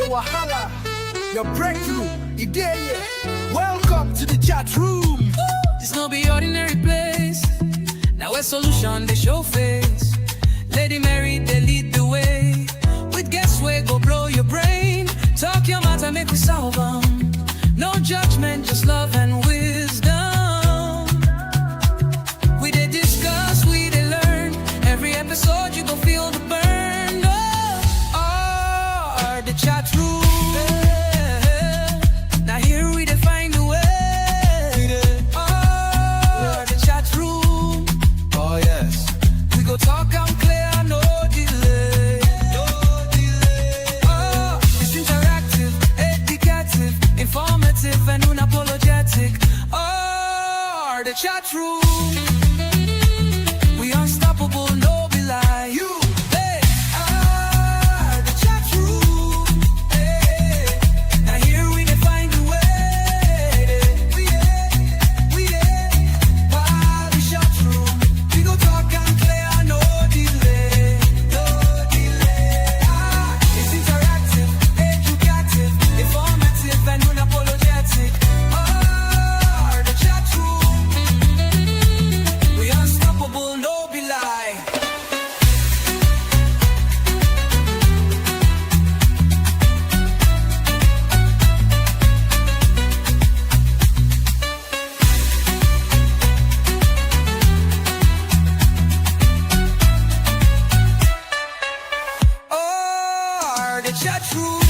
wahala, your breakthrough, idea. Welcome to the chat room. This no be ordinary place. Now a solution they show face. LadyMary they lead the way. With guests we go blow your brain. Talk your matter make we solve 'em. No judgment, just love and wisdom. We they discuss, we they learn. Every episode you gon' feel the burn. Oh, the chat room. Now here we define the way. Oh, the chat room. Oh yes, We go talk and clear, no delay. no delay. Oh, it's interactive, educative, informative, and unapologetic. Oh, the chat room. We unstoppable, no be lie. You, Hey, the chat room. Hey, now here we define the way. We why the chat room. We go talk and clear, no delay, no delay. It's interactive, educative, informative, and unapologetic. Oh, the chat room. We unstoppable, no be lie. Oh, the chat room.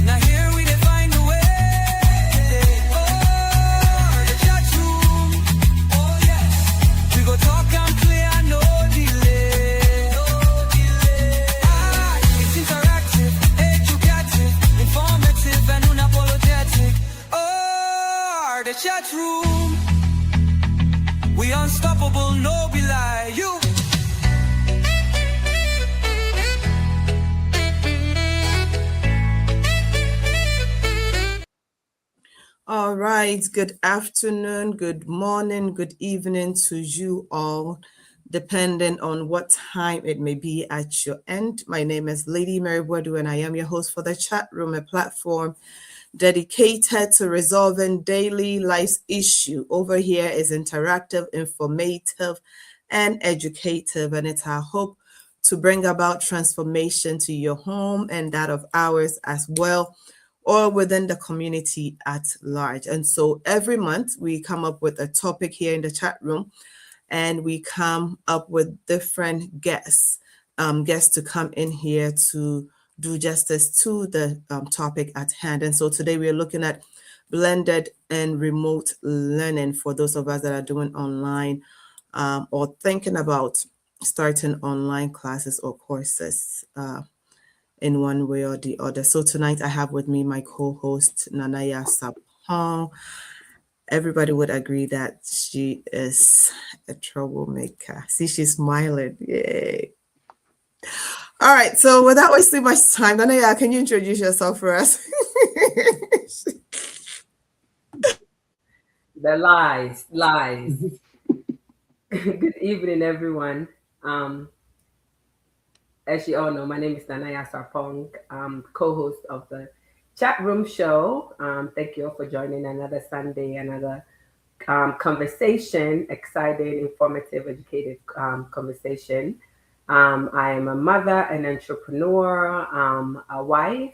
Now here we define the way. Oh, the chat room. Oh yes, we go talk and clear, no delay, no delay. It's interactive, educative, informative, and unapologetic. Oh, the chat room. We unstoppable, no be lie. You. All right, good afternoon, good morning, good evening to you all, depending on what time it may be at your end. My name is LadyMary Boadu, and I am your host for the chat room, a platform dedicated to resolving daily life's issue. Over here is interactive, informative, and educative, and it's our hope to bring about transformation to your home and that of ours as well, or within the community at large. And so every month we come up with a topic here in the chat room, and we come up with different guests to come in here to do justice to the topic at hand. And so today we are looking at blended and remote learning for those of us that are doing online or thinking about starting online classes or courses in one way or the other. So tonight I have with me my co-host Nanaya Sarpong. Everybody would agree that she is a troublemaker. See, she's smiling. Yay. All right, so without wasting much time, Nanaya, can you introduce yourself for us? The lies. Good evening, everyone. As you all know, my name is Nanaya Sarpong. I'm co-host of the Chat Room show. Thank you all for joining another Sunday, another conversation, exciting, informative, educated conversation. I am a mother, an entrepreneur, a wife.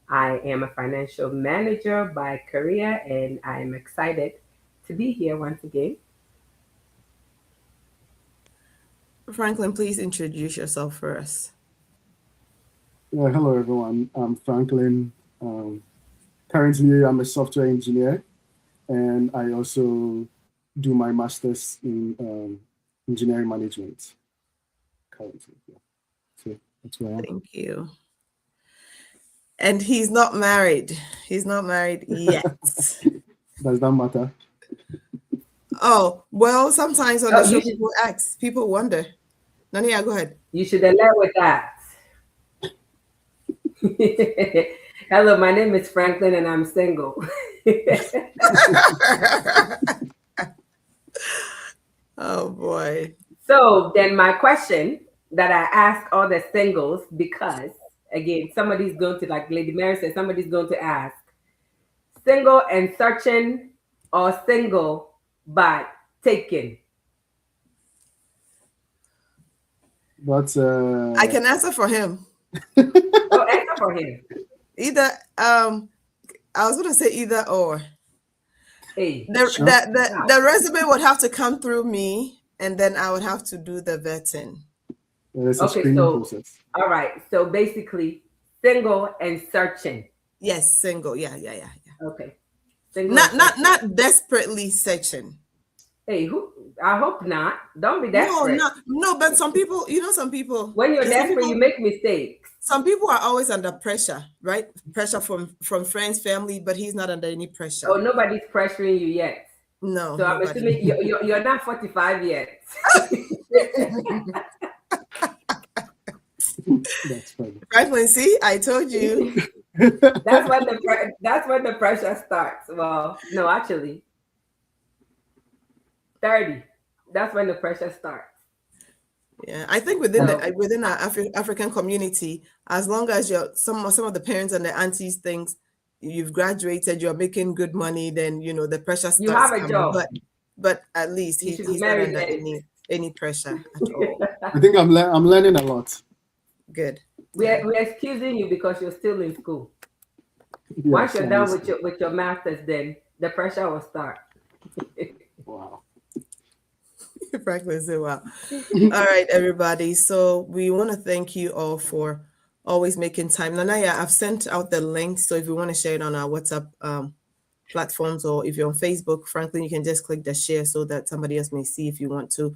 I am a financial manager by career, and I am excited to be here once again. Franklin, please introduce yourself for us. Hello, everyone. I'm Franklin. Currently, I'm a software engineer, and I also do my master's in engineering management. Currently, yeah. So that's where I am. Thank you. And he's not married. He's not married yet. Does that matter? Oh, well, sometimes on the show, you should- people ask, people wonder. Nania, go ahead. You should have led with that. Hello, my name is Franklin, and I'm single. Oh, boy. So then my question that I ask all the singles, because again, somebody's going to, like Lady Mary said, somebody's going to ask, single and searching or single but taken? But I can answer for him. Oh, answer for him. Either I was gonna say either or. Hey, Sure. The resume would have to come through me, and then I would have to do the vetting. There's a okay, screening so process. all right. So basically, single and searching. Yes, single. Yeah. Okay. Single Not and not searching. not desperately searching. Hey, who? I hope not. Don't be No, desperate. no. But some people, some people. When you're some desperate, people- you make mistakes. Some people are always under pressure, right? Pressure from friends, family, but he's not under any pressure. Oh, nobody's pressuring you yet. No. So I'm nobody. assuming you're not 45 yet. That's funny. Franklin, see, I told you. That's when the pressure starts. Well, no, actually, 30. That's when the pressure starts. Yeah, I think within our African community, as long as you're some of the parents and the aunties thinks you've graduated, you're making good money, then the pressure starts You have a coming. job. But at least You should he's be not married under any pressure at all. I think I'm learning a lot. Good. We're excusing you because you're still in school. Yes, Once you're done honestly. with your masters, then the pressure will start. Wow. Franklin said, wow. All right, everybody. So we want to thank you all for always making time. Nanaya, I've sent out the link. So if you want to share it on our WhatsApp platforms, or if you're on Facebook, Franklin, you can just click the share so that somebody else may see if you want to.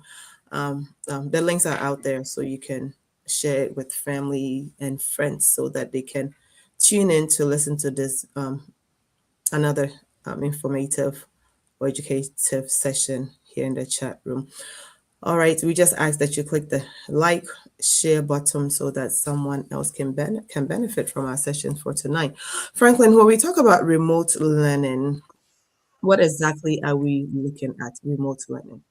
The links are out there, so you can share it with family and friends so that they can tune in to listen to this another informative or educative session here in the chat room. All right, we just ask that you click the like, share button so that someone else can benefit from our session for tonight. Franklin, when we talk about remote learning, what exactly are we looking at remote learning?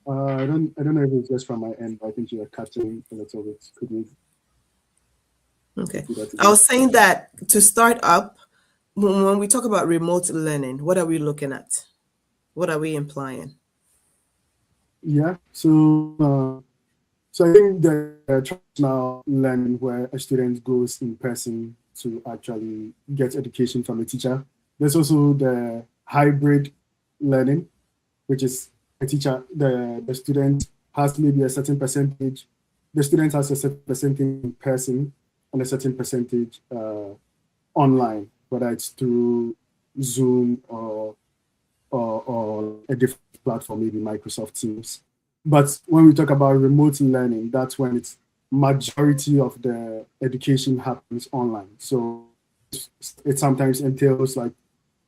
I don't know if it's just from my end, but I think you are cutting a little bit. Could you? Okay. do that again? I was saying that to start up, when we talk about remote learning, what are we looking at? What are we implying? Yeah. So I think the traditional learning where a student goes in person to actually get education from a teacher. There's also the hybrid learning, which is a teacher, the student has maybe a certain percentage. The student has a certain percentage in person and a certain percentage online, whether it's through Zoom or a different platform, maybe Microsoft Teams. But when we talk about remote learning, that's when it's majority of the education happens online. So it sometimes entails like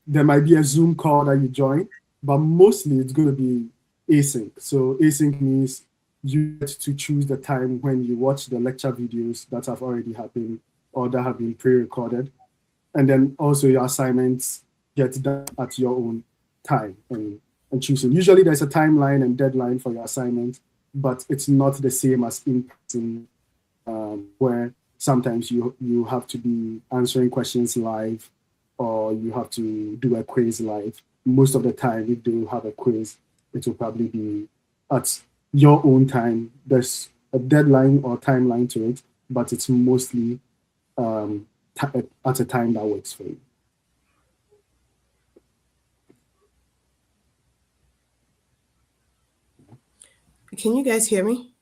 there might be a Zoom call that you join, but mostly it's going to be async. So async means you get to choose the time when you watch the lecture videos that have already happened or that have been pre-recorded. And then also your assignments get done at your own time and choosing. Usually there's a timeline and deadline for your assignment, but it's not the same as in person, where sometimes you have to be answering questions live or you have to do a quiz live. Most of the time, if they have a quiz, it will probably be at your own time. There's a deadline or timeline to it, but it's mostly at a time that works for you. Can you guys hear me?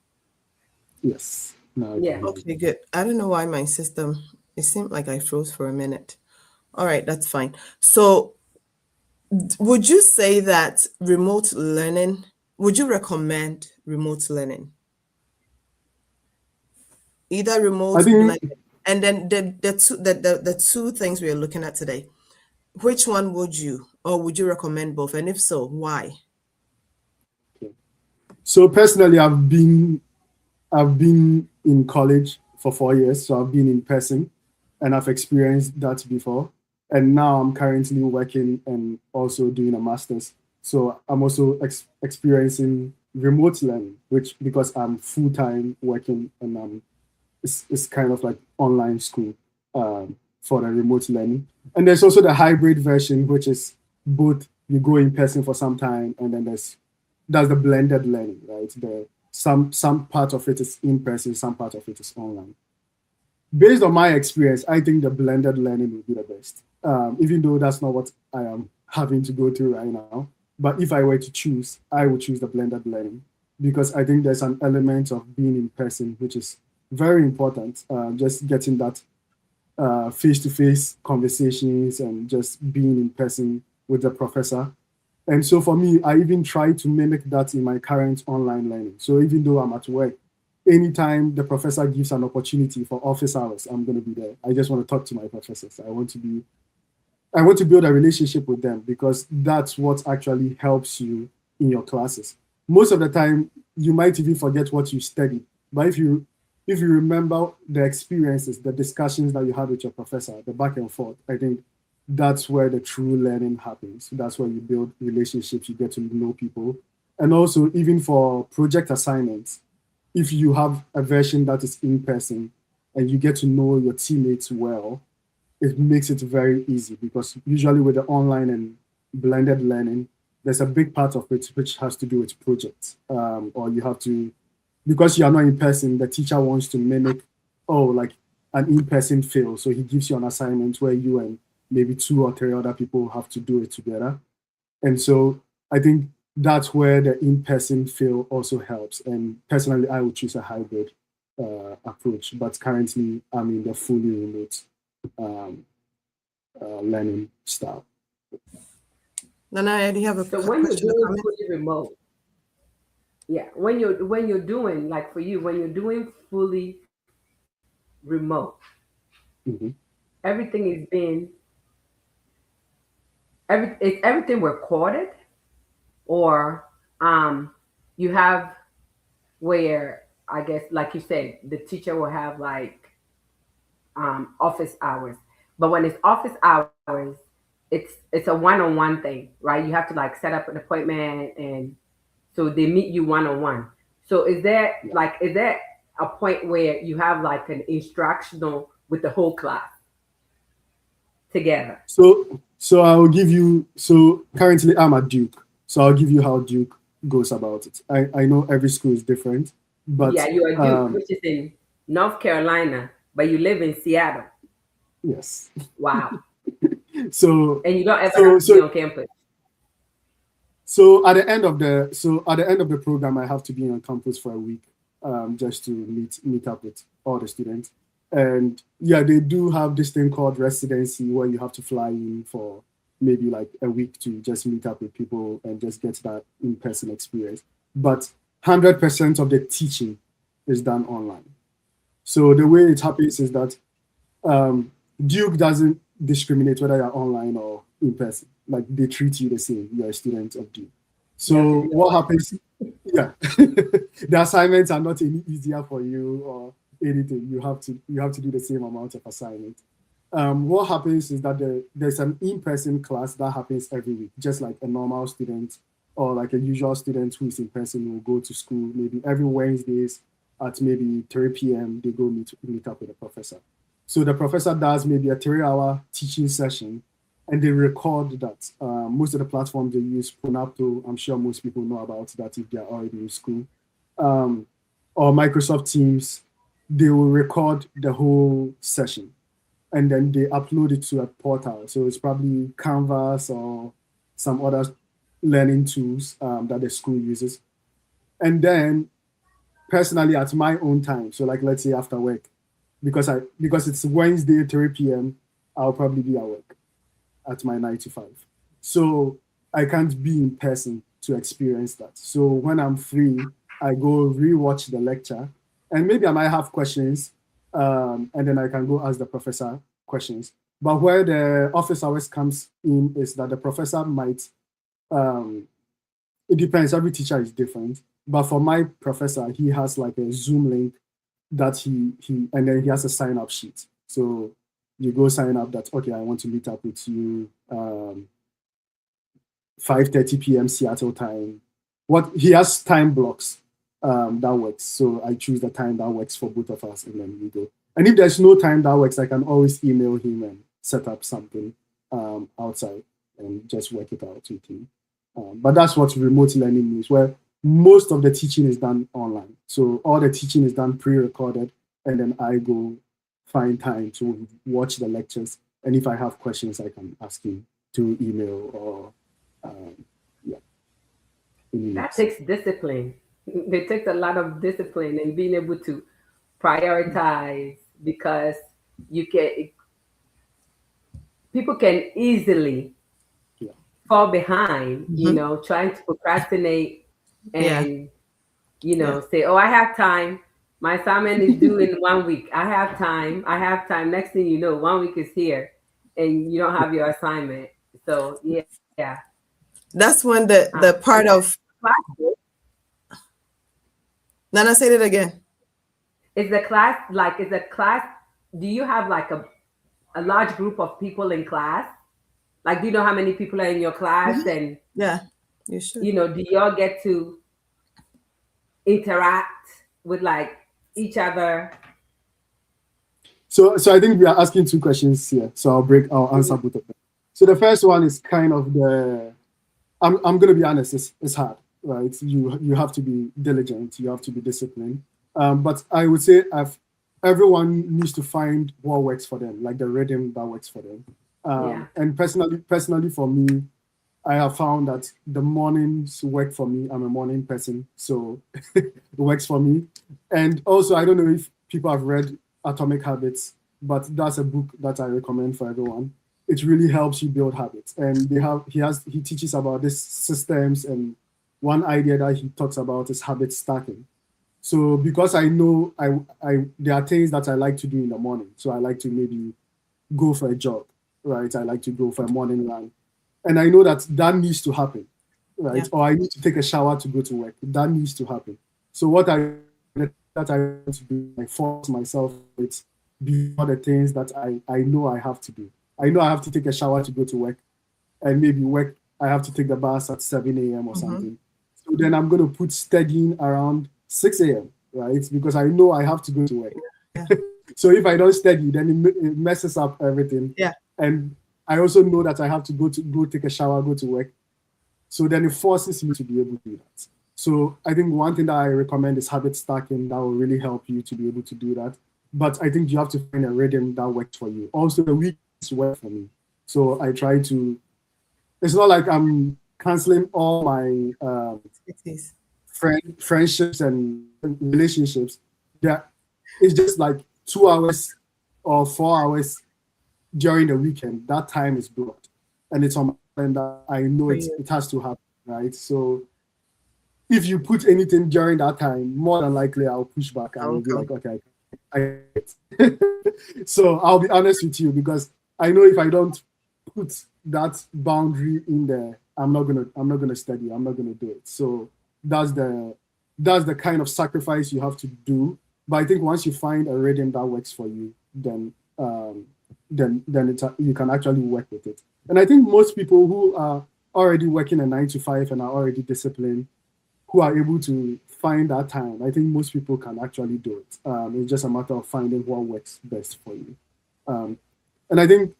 Yes. No, Yeah. Okay, good. I don't know why my system, it seemed like I froze for a minute. All right, that's fine. So would you say that remote learning, would you recommend remote learning? Either remote learning, and then the two things we are looking at today, which one would you, or would you recommend both? And if so, why? Okay. So personally, I've been in college for 4 years, so I've been in person and I've experienced that before. And now I'm currently working and also doing a master's. So I'm also experiencing remote learning, which because I'm full-time working and I'm it's kind of like online school for the remote learning. And there's also the hybrid version, which is both you go in person for some time, and then that's the blended learning, right? Some part of it is in person, some part of it is online. Based on my experience, I think the blended learning will be the best, even though that's not what I am having to go through right now. But if I were to choose, I would choose the blended learning, because I think there's an element of being in person, which is very important, just getting that face-to-face conversations and just being in person with the professor. And so for me, I even try to mimic that in my current online learning. So even though I'm at work, anytime the professor gives an opportunity for office hours, I'm going to be there. I just want to talk to my professors. I want to build a relationship with them, because that's what actually helps you in your classes. Most of the time, you might even forget what you studied, but if you remember the experiences, the discussions that you had with your professor, the back and forth, I think that's where the true learning happens. That's where you build relationships, you get to know people. And also, even for project assignments, if you have a version that is in person and you get to know your teammates well, it makes it very easy, because usually with the online and blended learning, there's a big part of it which has to do with projects, or you have to, because you are not in person, the teacher wants to mimic, like an in-person feel. So he gives you an assignment where you and maybe 2 or 3 other people have to do it together. And so I think that's where the in-person feel also helps. And personally, I would choose a hybrid approach, but currently I'm in the fully remote learning style. Nana, do you have a So when you're question or doing comment? fully remote, yeah, when you're doing, like for you, when you're doing fully remote, Mhm. everything is being is everything recorded, or you have, where I guess, like you said, the teacher will have like office hours, but when it's office hours, it's a one-on-one thing, right? You have to like set up an appointment, and so they meet you one-on-one. So is there a point where you have like an instructional with the whole class together? So I will give you, so currently I'm at Duke, so I'll give you how Duke goes about it. I know every school is different, but Yeah, you are Duke, which is in North Carolina, but you live in Seattle. yes. Wow. So And you don't ever so have to be so on campus. so at the end of the program, I have to be on campus for a week, just to meet up with all the students. And yeah, they do have this thing called residency, where you have to fly in for maybe like a week to just meet up with people and just get that in-person experience. But 100% of the teaching is done online. So the way it happens is that Duke doesn't discriminate whether you're online or in person. Like, they treat you the same. You're a student of Duke. So what happens? Yeah, the assignments are not any easier for you or anything. You have to do the same amount of assignments. What happens is that there's an in-person class that happens every week, just like a normal student or like a usual student who is in person will go to school maybe every Wednesdays at maybe 3 p.m. They go meet up with a professor. So the professor does maybe a 3-hour teaching session, and they record that. Most of the platforms they use, Ponapto, I'm sure most people know about that if they're already in school, or Microsoft Teams. They will record the whole session, and then they upload it to a portal. So it's probably Canvas or some other learning tools that the school uses. And then personally, at my own time, so like let's say after work, because it's Wednesday 3 p.m., I'll probably be at work at my 9 to 5. So I can't be in person to experience that. So when I'm free, I go rewatch the lecture, and maybe I might have questions, and then I can go ask the professor questions. But where the office hours comes in is that the professor might, it depends, every teacher is different. But for my professor, he has like a Zoom link that he and then he has a sign up sheet. So you go sign up that, okay, I want to meet up with you 5:30 p.m. Seattle time. What he has time blocks. that works. So I choose the time that works for both of us, and then we go. And if there's no time that works, I can always email him and set up something outside and just work it out with him. But that's what remote learning means, where most of the teaching is done online. So all the teaching is done pre-recorded, and then I go find time to watch the lectures. And if I have questions, I can ask him through email or That takes discipline. It takes a lot of discipline and being able to prioritize, because people can easily fall behind, trying to procrastinate and say, oh, I have time. My assignment is due in 1 week. I have time. Next thing you know, 1 week is here and you don't have your assignment. So yeah. That's when the part of Nana, say it again. Is the class do you have like a large group of people in class? Like, do you know how many people are in your class? And yeah, you should. Do y'all get to interact with like each other? So I think we are asking two questions here. So I'll answer both of them. So the first one is kind of I'm gonna be honest, it's hard, right? You have to be diligent, you have to be disciplined. But I would say everyone needs to find what works for them, like the rhythm that works for them. And personally for me, I have found that the mornings work for me. I'm a morning person, so it works for me. And also, I don't know if people have read Atomic Habits, but that's a book that I recommend for everyone. It really helps you build habits. And he teaches about these systems, and one idea that he talks about is habit stacking. So because I know there are things that I like to do in the morning. So I like to maybe go for a jog, right? I like to go for a morning run. And I know that needs to happen, right? Yeah. Or I need to take a shower to go to work. That needs to happen. So what I want to do, I force myself with before the things that I know I have to do. I know I have to take a shower to go to work, and maybe I have to take the bus at 7 a.m. or something. So then I'm going to put studying around 6 a.m., right? Because I know I have to go to work. Yeah. So if I don't study, then it messes up everything. Yeah. And I also know that I have to go take a shower, go to work. So then it forces me to be able to do that. So I think one thing that I recommend is habit stacking. That will really help you to be able to do that. But I think you have to find a rhythm that works for you. Also, the weekends work for me. So I try to, it's not like I'm canceling all my friendships and relationships. Yeah, it's just like 2 hours or 4 hours during the weekend. That time is blocked, and it's on my calendar. I know it has to happen, right? So if you put anything during that time, more than likely I'll push back and I'll be like, okay, so I'll be honest with you, because I know if I don't put that boundary in there, I'm not gonna study. I'm not gonna do it. So that's the kind of sacrifice you have to do. But I think once you find a rhythm that works for you, then you can actually work with it. And I think most people who are already working a 9 to 5 and are already disciplined, who are able to find that time, I think most people can actually do it. It's just a matter of finding what works best for you. And I think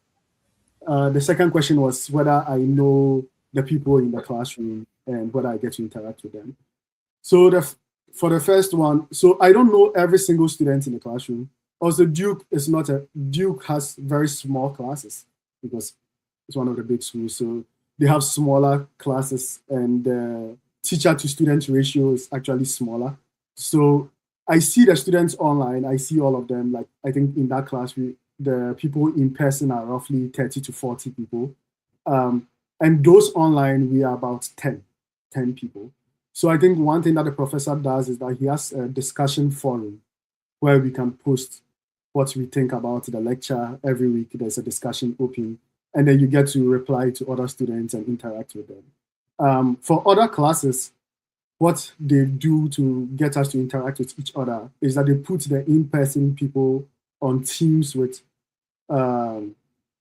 the second question was whether I know the people in the classroom and whether I get to interact with them. So for the first one, so I don't know every single student in the classroom. Also, Duke has very small classes because it's one of the big schools. So they have smaller classes, and the teacher to student ratio is actually smaller. So I see the students online. I see all of them. Like, I think in that class, the people in person are roughly 30 to 40 people. And those online, we are about 10 people. So I think one thing that the professor does is that he has a discussion forum where we can post what we think about the lecture. Every week there's a discussion open, and then you get to reply to other students and interact with them. For other classes, what they do to get us to interact with each other is that they put the in-person people on teams with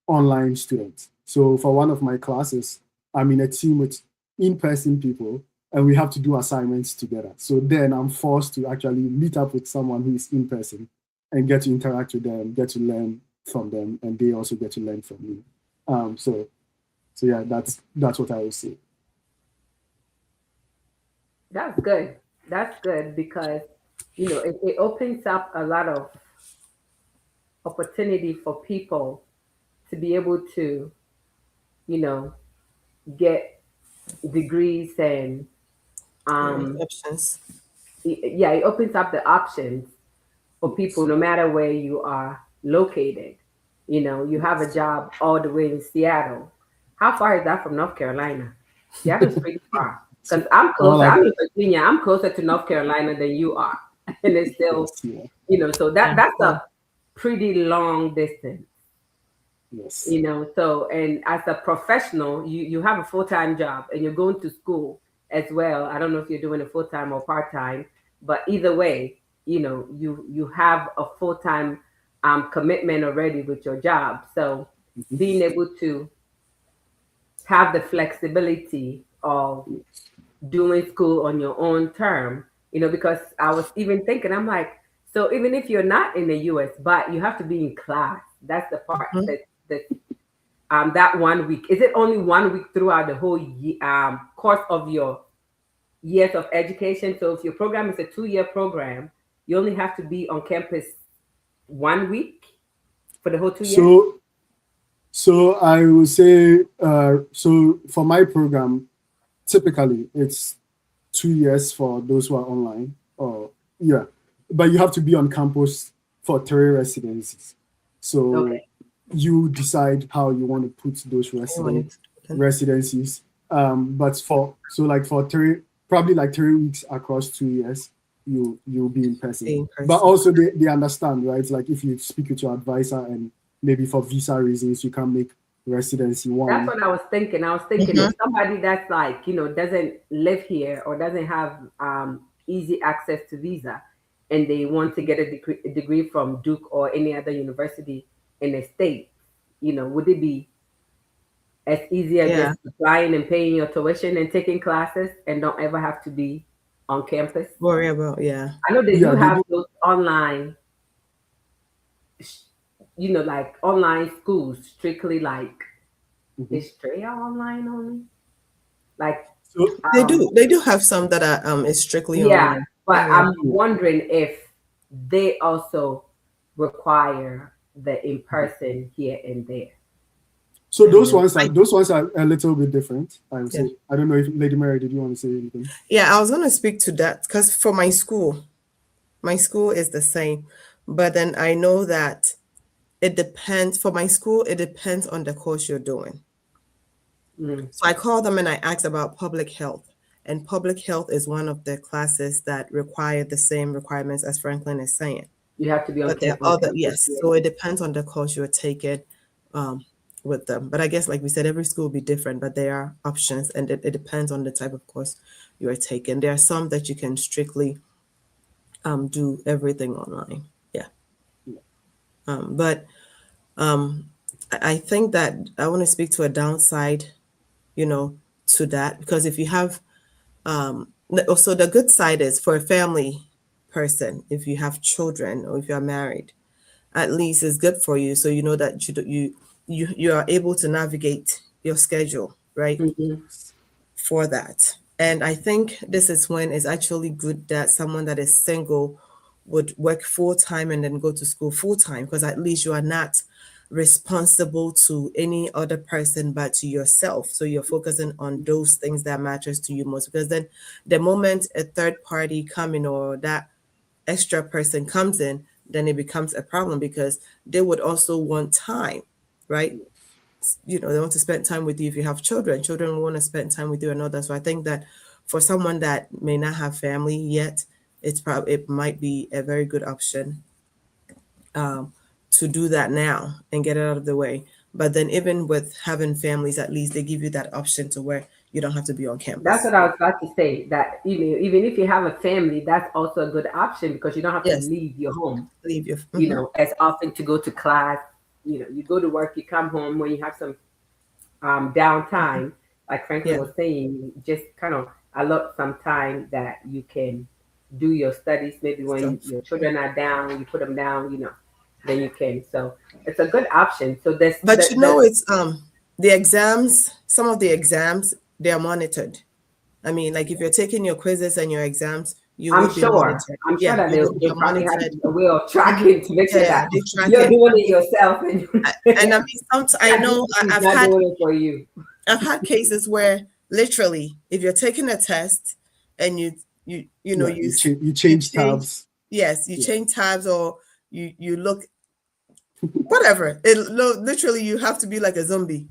online students. So for one of my classes, I'm in a team with in-person people, and we have to do assignments together. So then I'm forced to actually meet up with someone who is in person and get to interact with them, get to learn from them, and they also get to learn from me. So yeah, that's what I would say. That's good. That's good because, it opens up a lot of opportunity for people to be able to, get degrees and Options. yeah, it opens up the options for people no matter where you are located. You have a job all the way in Seattle. How far is that from North Carolina? Seattle's pretty far. Because I'm closer. I'm in Virginia. I'm closer to North Carolina than you are, and it's still, so that's a pretty long distance. Yes. So, and as a professional, you have a full-time job and you're going to school as well. I don't know if you're doing a full-time or part-time, but either way, you have a full-time commitment already with your job. So being able to have the flexibility of doing school on your own term, because I was even thinking, I'm like, so even if you're not in the US, but you have to be in class, that's the part that 1 week. Is it only 1 week throughout the whole course of your years of education? So if your program is a 2-year program, you only have to be on campus 1 week for the whole 2 years? So I would say, so for my program, typically it's 2 years for those who are online, but you have to be on campus for 3 residencies. So you decide how you want to put those residencies. But for 3 weeks across 2 years, you'll be in person. But also they understand, right? Like if you speak with your advisor and maybe for visa reasons you can't make residency 1. That's what I was thinking. If somebody that's like, doesn't live here or doesn't have easy access to visa and they want to get a degree from Duke or any other university in the state, would it be as easy as just applying and paying your tuition and taking classes and don't ever have to be on campus? Worry about, I know they do have those online, like online schools, strictly like Australia online only. Like they do have some that are is strictly online. But I'm wondering if they also require the in-person here and there. So those ones are a little bit different, I would say. I don't know if LadyMary, did you want to say anything? Yeah, I was going to speak to that because for my school is the same, but then I know that it depends. For my school, it depends on the course you're doing. So I called them and I asked about public health, and public health is one of the classes that require the same requirements as Franklin is saying. You have to be on campus. So it depends on the course you're taking with them. But I guess, like we said, every school will be different, but there are options, and it depends on the type of course you are taking. There are some that you can strictly do everything online. But I think that I want to speak to a downside, to that, because if you have, also the good side is for a family person, if you have children or if you're married, at least it's good for you. So you know that you are able to navigate your schedule, right? For that. And I think this is when it's actually good that someone that is single would work full-time and then go to school full-time, because at least you are not responsible to any other person but to yourself. So you're focusing on those things that matters to you most, because then the moment a third party come in or that extra person comes in, then it becomes a problem, because they would also want time, right? They want to spend time with you. If you have children will want to spend time with you and all that. So I think that for someone that may not have family yet, it might be a very good option to do that now and get it out of the way. But then even with having families, at least they give you that option to where you don't have to be on campus. That's what I was about to say, that even if you have a family, that's also a good option, because you don't have to leave your home, as often to go to class. You go to work, you come home when you have some downtime, like Franklin was saying, just kind of allot some time that you can do your studies. Maybe when your children are down, you put them down, then you can. So it's a good option. So there's, But it's the exams, some of the exams, they are monitored. I mean, like if you're taking your quizzes and your exams, you I'm would be sure. monitored. I'm sure that You're they probably have monitored. a way of tracking to make sure that they track you're it. doing it yourself. And I mean, I know I've not doing it for you. I've had cases where literally, if you're taking a test and you change tabs. Yes, you change tabs, or you look, whatever. Literally, you have to be like a zombie,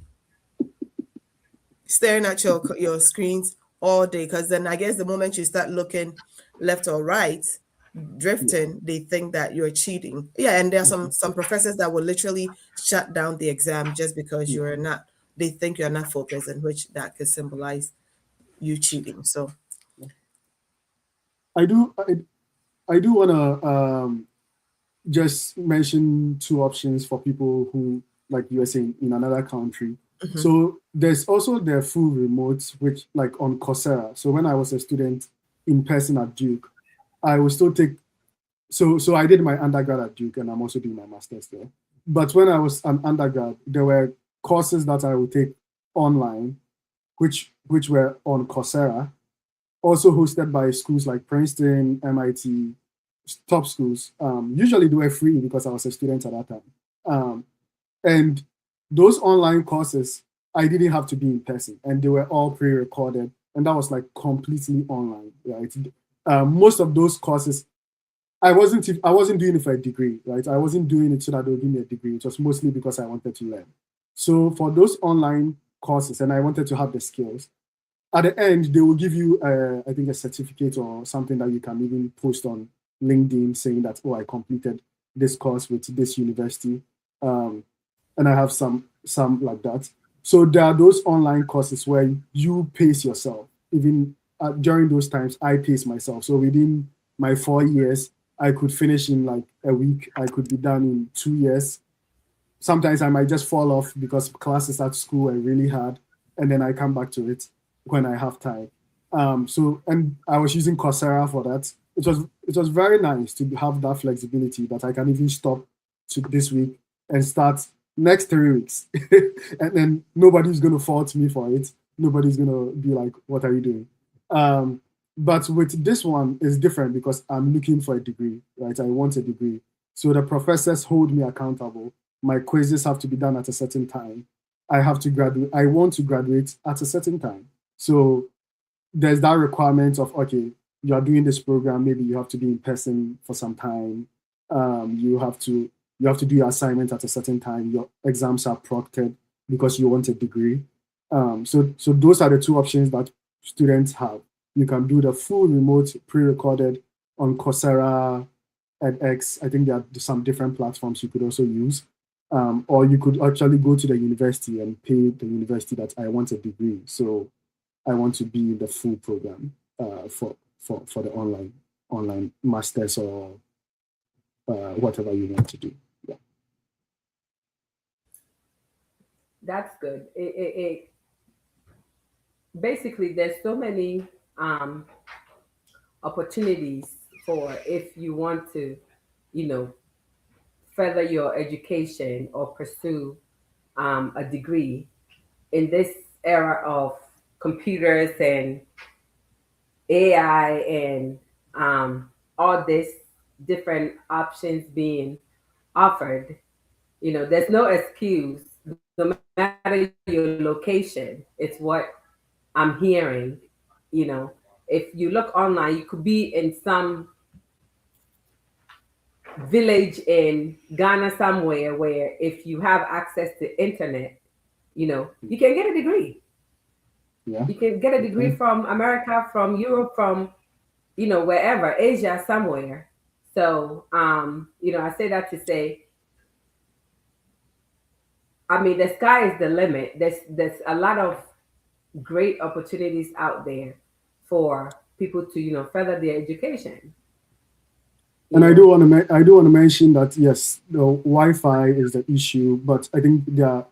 staring at your screens all day. Because then I guess the moment you start looking left or right, drifting, they think that you're cheating. Yeah, and there are some professors that will literally shut down the exam just because you're not. They think you're not focused, in which that could symbolize you cheating. So, I do want to just mention two options for people who, like you were saying, in another country. So there's also the full remote, which like on Coursera. So when I was a student in person at Duke, I would still take. So I did my undergrad at Duke, and I'm also doing my master's there. But when I was an undergrad, there were courses that I would take online, which were on Coursera, also hosted by schools like Princeton, MIT, top schools. Usually they were free because I was a student at that time. And those online courses, I didn't have to be in person, and they were all pre-recorded, and that was like completely online, right? Most of those courses, I wasn't doing it for a degree, right? I wasn't doing it so that they would give me a degree. It was mostly because I wanted to learn. So for those online courses, and I wanted to have the skills, at the end, they will give you, I think, a certificate or something that you can even post on LinkedIn saying that, oh, I completed this course with this university. And I have some like that. So there are those online courses where you pace yourself. Even during those times, I pace myself. So within my 4 years, I could finish in like a week. I could be done in 2 years. Sometimes I might just fall off because classes at school are really hard, and then I come back to it when I have time. And I was using Coursera for that. It was very nice to have that flexibility that I can even stop to this week and start next 3 weeks. And then nobody's going to fault me for it. Nobody's going to be like, what are you doing? But with this one, it's different because I'm looking for a degree, right? I want a degree. So the professors hold me accountable. My quizzes have to be done at a certain time. I have to graduate. I want to graduate at a certain time. So there's that requirement of, okay, you are doing this program, maybe you have to be in person for some time. You have to do your assignment at a certain time. Your exams are proctored because you want a degree. So those are the two options that students have. You can do the full remote pre-recorded on Coursera, edX. I think there are some different platforms you could also use. Or you could actually go to the university and pay the university that I want a degree. So I want to be in the full program for the online masters or whatever you want to do. Yeah. That's good. It basically, there's so many opportunities for if you want to, further your education or pursue a degree in this era of computers and AI and all these different options being offered. There's no excuse, no matter your location. It's what I'm hearing. If you look online, you could be in some village in Ghana somewhere where if you have access to internet, you can get a degree. Yeah. You can get a degree from America, from Europe, from, wherever, Asia, somewhere. So, I say that to say, I mean, the sky is the limit. There's a lot of great opportunities out there for people to, further their education. And I do want to mention that yes, the Wi-Fi is the issue, but I think there are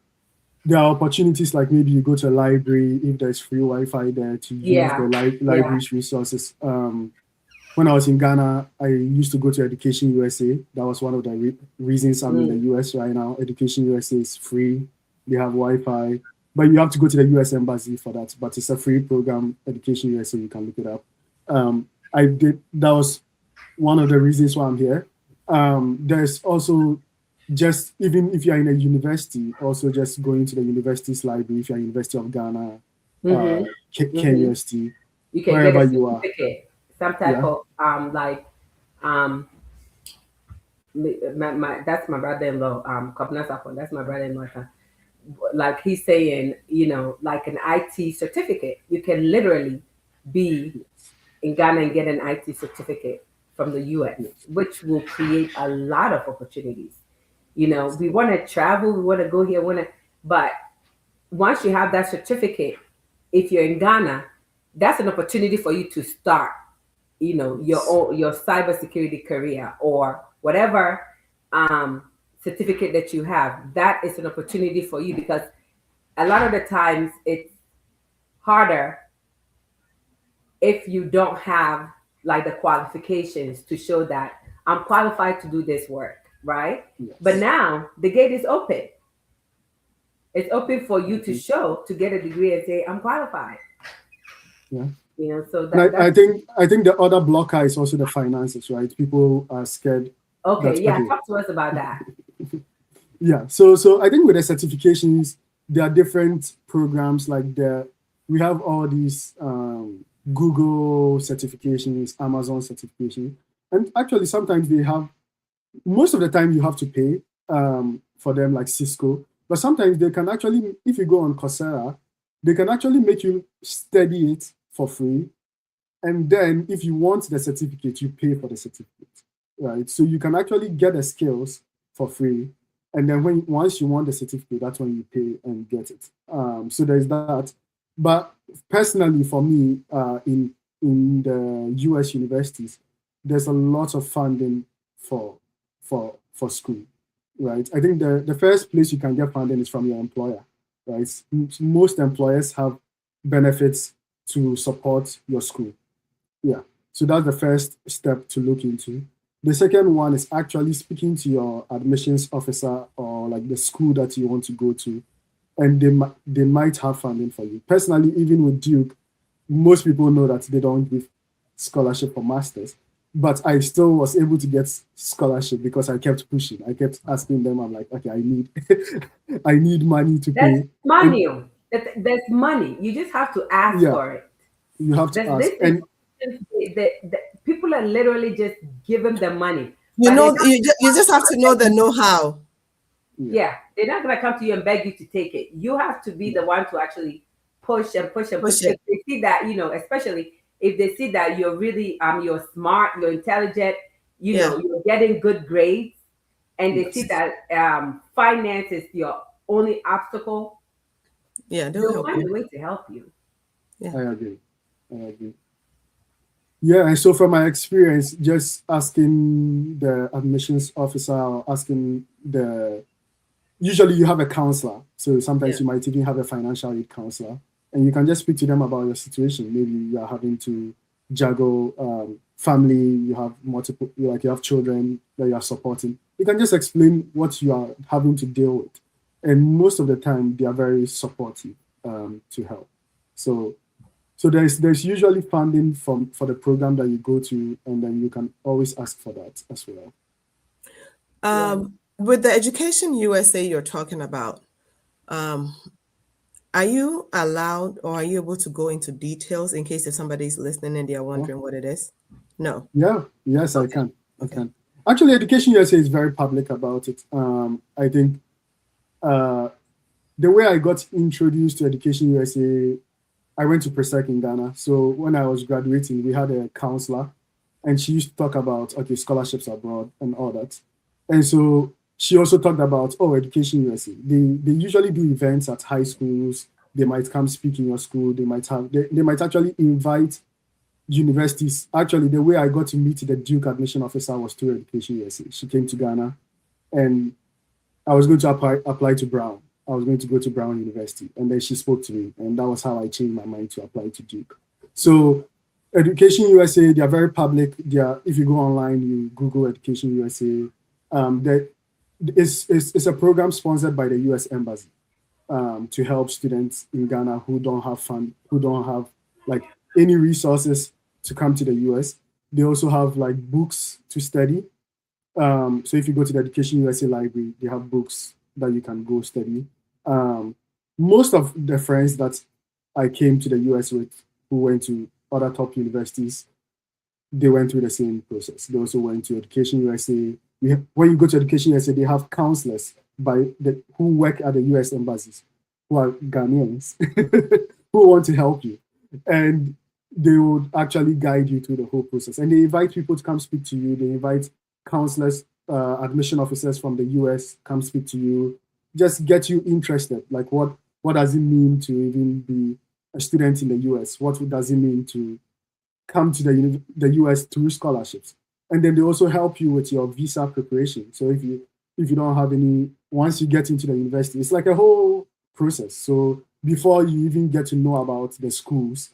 there are opportunities like maybe you go to a library if there's free Wi-Fi there to use the library's resources. When I was in Ghana, I used to go to Education USA. That was one of the reasons I'm in the US right now. Education USA is free. They have Wi-Fi, but you have to go to the US Embassy for that. But it's a free program, Education USA. You can look it up. That was one of the reasons why I'm here. There's also just, even if you're in a university, also just going to the university's library, if you're University of Ghana, KUST, you can wherever get a you are. Some type of that's my brother-in-law, that's my brother-in-law. Like he's saying, like an IT certificate. You can literally be in Ghana and get an IT certificate from the US, which will create a lot of opportunities. We want to travel, we want to go here, but once you have that certificate, if you're in Ghana, that's an opportunity for you to start, your cybersecurity career or whatever certificate that you have. That is an opportunity for you, because a lot of the times it's harder if you don't have like the qualifications to show that I'm qualified to do this work, right? Yes. But now the gate is open. It's open for you to show, to get a degree and say, I'm qualified. Yeah. So I think the other blocker is also the finances, right? People are scared. Okay, talk to us about that. Yeah, so I think with the certifications, there are different programs like we have all these Google certifications, Amazon certification, and actually sometimes most of the time you have to pay for them, like Cisco, but sometimes they can actually, if you go on Coursera, they can actually make you study it for free, and then if you want the certificate, you pay for the certificate, right? So you can actually get the skills for free, and then once you want the certificate, that's when you pay and get it. So there's that. But personally, for me, in the US universities, there's a lot of funding for school, right? I think the first place you can get funding is from your employer, right? Most employers have benefits to support your school. Yeah, so that's the first step to look into. The second one is actually speaking to your admissions officer or like the school that you want to go to, and they might have funding for you. Personally, even with Duke, most people know that they don't give scholarship for masters, but I still was able to get scholarship because I kept pushing. I kept asking them. I'm like, okay, I need I need money to pay. There's money. You just have to ask for it. You have to ask. And people are literally just giving them money. You just have to know the know-how. Yeah, they're not going to come to you and beg you to take it. You have to be the one to actually push and push and push. If they see that, especially if they see that you're really you're smart, you're intelligent, you're getting good grades, and they see that finance is your only obstacle, they'll find a way to help you. Yeah. I agree. Yeah, and so from my experience, just asking the admissions officer or asking usually you have a counselor. So sometimes you might even have a financial aid counselor, and you can just speak to them about your situation. Maybe you are having to juggle family, you have multiple, you have children that you are supporting. You can just explain what you are having to deal with. And most of the time, they are very supportive to help. So there's usually funding for the program that you go to, and then you can always ask for that as well. With the Education USA you're talking about, are you allowed or are you able to go into details in case if somebody's listening and they're wondering what it is? No. Yes, okay. I can. Actually, Education USA is very public about it. I think the way I got introduced to Education USA, I went to Presec in Ghana. So when I was graduating, we had a counselor, and she used to talk about, scholarships abroad and all that. And so she also talked about, Education USA. They usually do events at high schools. They might come speak in your school. They might actually invite universities. Actually, the way I got to meet the Duke admission officer was through Education USA. She came to Ghana, and I was going to apply to Brown. I was going to go to Brown University. And then she spoke to me, and that was how I changed my mind to apply to Duke. So Education USA, they are very public. They are, if you go online, you Google Education USA. It's a program sponsored by the US Embassy to help students in Ghana who don't have like any resources to come to the US. They also have like books to study. So if you go to the Education USA library, they have books that you can go study. Most of the friends that I came to the US with who went to other top universities, they went through the same process. They also went to Education USA. When you go to Education USA, they have counselors who work at the US embassies, who are Ghanaians, who want to help you. And they would actually guide you through the whole process. And they invite people to come speak to you. They invite counselors, admission officers from the US come speak to you, just get you interested. Like what does it mean to even be a student in the US? What does it mean to come to the US through scholarships? And then they also help you with your visa preparation. So if you don't have any, once you get into the university, it's like a whole process. So before you even get to know about the schools,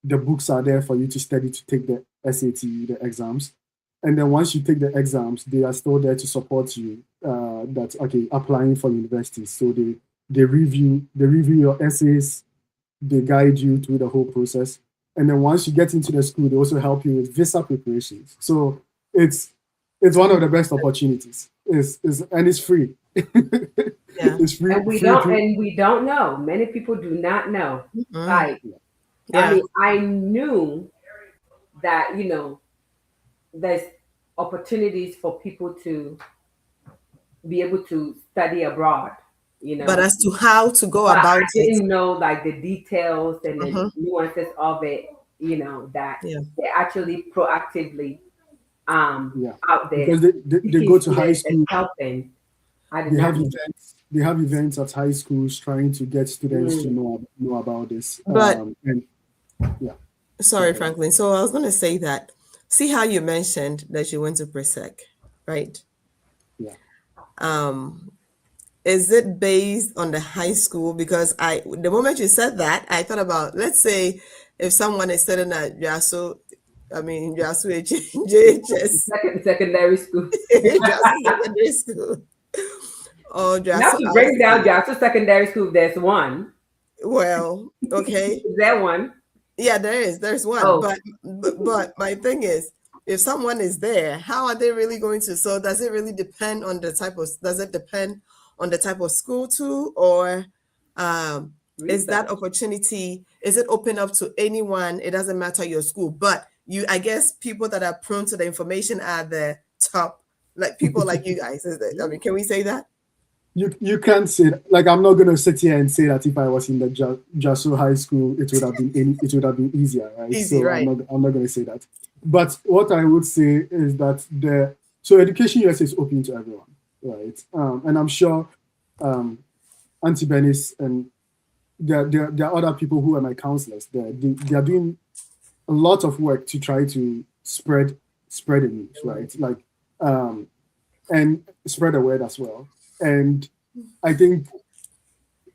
the books are there for you to study, to take the SAT, the exams. And then once you take the exams, they are still there to support you. That's okay, applying for universities. So they review your essays, they guide you through the whole process. And then once you get into the school, they also help you with visa preparations. So it's one of the best opportunities. And it's free. Yeah. It's free. And we don't know. Many people do not know. Mhm. Like, Yeah. I mean, I knew that, there's opportunities for people to be able to study abroad, But as to how to go But about I didn't know like the details and the Mhm. nuances of it, that Yeah. they're actually proactively Yeah. out there. Because they go to high school. Helping. I did They not have know. events. They have events at high schools trying to get students to know about this. But- and yeah. Sorry, Okay. Franklin. So I was going to say that, see how you mentioned that you went to Presec, right? Yeah. Is it based on the high school? Because the moment you said that, I thought about, let's say if someone is studying at JHS, Secondary school. JHS secondary school, or Not JHS. to bring down Joshua Secondary School, there's one. Well, okay. Is there one? Yeah, there's one. Oh. But my thing is, if someone is there, how are they really going to? So does it really depend on the type of? Does it depend on the type of school too, or is that opportunity? Is it open up to anyone? It doesn't matter your school, but I guess people that are prone to the information are the top, like people like you guys. I mean, can we say that? You can't say that. Like, I'm not gonna sit here and say that if I was in the Jasu High School, it would have been easier, right? Easy, so right. I'm not gonna say that. But what I would say is that Education USA is open to everyone, right? And I'm sure Auntie Bernice and there are other people who are my counselors. They are doing a lot of work to try to spread the news, right? Like and spread the word as well. And I think